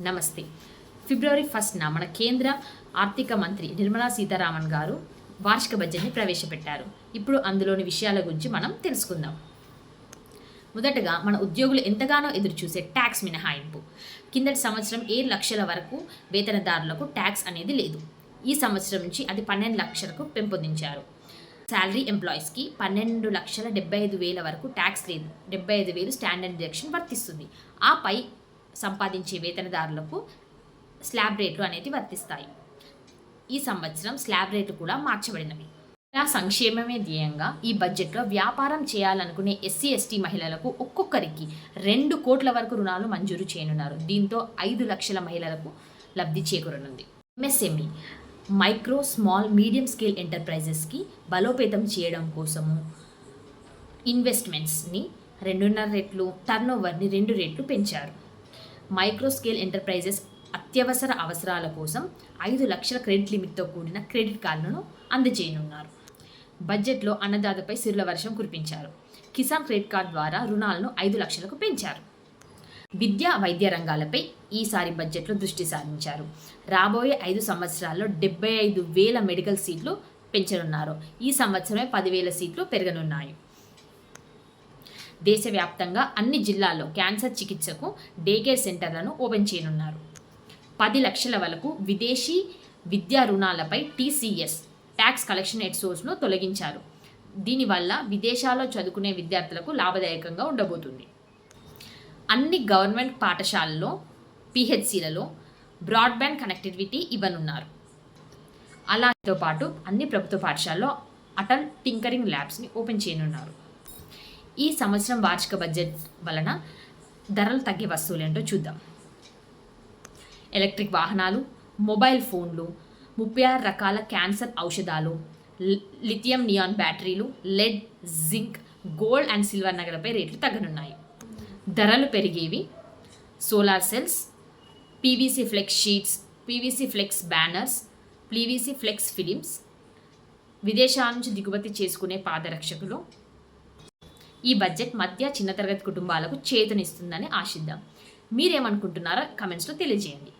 నమస్తే. ఫిబ్రవరి 1న మన కేంద్ర ఆర్థిక మంత్రి నిర్మలా సీతారామన్ గారు వార్షిక బడ్జెట్ని ప్రవేశపెట్టారు. ఇప్పుడు అందులోని విషయాల గురించి మనం తెలుసుకుందాం. మొదటగా మన ఉద్యోగులు ఎంతగానో ఎదురుచూసే ట్యాక్స్ మినహాయింపు. కిందటి సంవత్సరం 7 లక్షల వరకు వేతనదారులకు ట్యాక్స్ అనేది లేదు. ఈ సంవత్సరం నుంచి అది 12 లక్షలకు పెంపొందించారు. శాలరీ ఎంప్లాయీస్కి 12,75,000 వరకు ట్యాక్స్ లేదు. 75,000 స్టాండర్డ్ డిడక్షన్ వర్తిస్తుంది. ఆపై సంపాదించే వేతనదారులకు స్లాబ్ రేట్లు అనేది వర్తిస్తాయి. ఈ సంవత్సరం స్లాబ్ రేట్లు కూడా మార్చబడినవి. ఇలా సంక్షేమమే ధ్యేయంగా ఈ బడ్జెట్లో వ్యాపారం చేయాలనుకునే ఎస్సీ ఎస్టీ మహిళలకు ఒక్కొక్కరికి 2 కోట్ల వరకు రుణాలు మంజూరు చేయనున్నారు. దీంతో 5 లక్షల మహిళలకు లబ్ధి చేకూరనుంది. MSME micro small medium scale ఎంటర్ప్రైజెస్కి బలోపేతం చేయడం కోసము ఇన్వెస్ట్మెంట్స్ని 2.5 రెట్లు, టర్నోవర్ని 2 రెట్లు పెంచారు. మైక్రో స్కేల్ ఎంటర్ప్రైజెస్ అత్యవసర అవసరాల కోసం 5 లక్షల క్రెడిట్ లిమిట్తో కూడిన క్రెడిట్ కార్డులను అందజేయనున్నారు. బడ్జెట్లో అన్నదాతపై సిరుల వర్షం కురిపించారు. కిసాన్ క్రెడిట్ కార్డు ద్వారా రుణాలను 5 లక్షలకు పెంచారు. విద్యా వైద్య రంగాలపై ఈసారి బడ్జెట్లో దృష్టి సారించారు. రాబోయే 5 సంవత్సరాల్లో 75,000 మెడికల్ సీట్లు పెంచనున్నారు. ఈ సంవత్సరమే 10,000 సీట్లు పెరగనున్నాయి. దేశవ్యాప్తంగా అన్ని జిల్లాల్లో క్యాన్సర్ చికిత్సకు డే కేర్ సెంటర్లను ఓపెన్ చేయనున్నారు. 10 లక్షల వరకు విదేశీ విద్యా రుణాలపై టీసీఎస్ ట్యాక్స్ కలెక్షన్ ఎట్ సోర్స్ను తొలగించారు. దీనివల్ల విదేశాల్లో చదువుకునే విద్యార్థులకు లాభదాయకంగా ఉండబోతుంది. అన్ని గవర్నమెంట్ పాఠశాలల్లో పిహెచ్సిలలో బ్రాడ్బ్యాండ్ కనెక్టివిటీ ఇవ్వనున్నారు. అలాతో పాటు అన్ని ప్రభుత్వ పాఠశాలలో అటల్ టింకరింగ్ ల్యాబ్స్ని ఓపెన్ చేయనున్నారు. ఈ సంవత్సరం వార్షిక బడ్జెట్ వలన ధరలు తగ్గే వస్తువులేంటో చూద్దాం. ఎలక్ట్రిక్ వాహనాలు, మొబైల్ ఫోన్లు, 36 రకాల క్యాన్సర్ ఔషధాలు, లిథియం నియాన్ బ్యాటరీలు, lead, zinc, gold and silver నగలపై రేట్లు తగ్గనున్నాయి. ధరలు పెరిగేవి solar cells, PVC flex sheets, PVC flex banners, PVC flex films, విదేశాల నుంచి దిగుమతి చేసుకునే పాదరక్షకులు. ఈ బడ్జెట్ మధ్య చిన్న తరగతి కుటుంబాలకు చేతునిస్తుందని ఆశిద్దాం. మీరేమనుకుంటున్నారో కమెంట్స్లో తెలియజేయండి.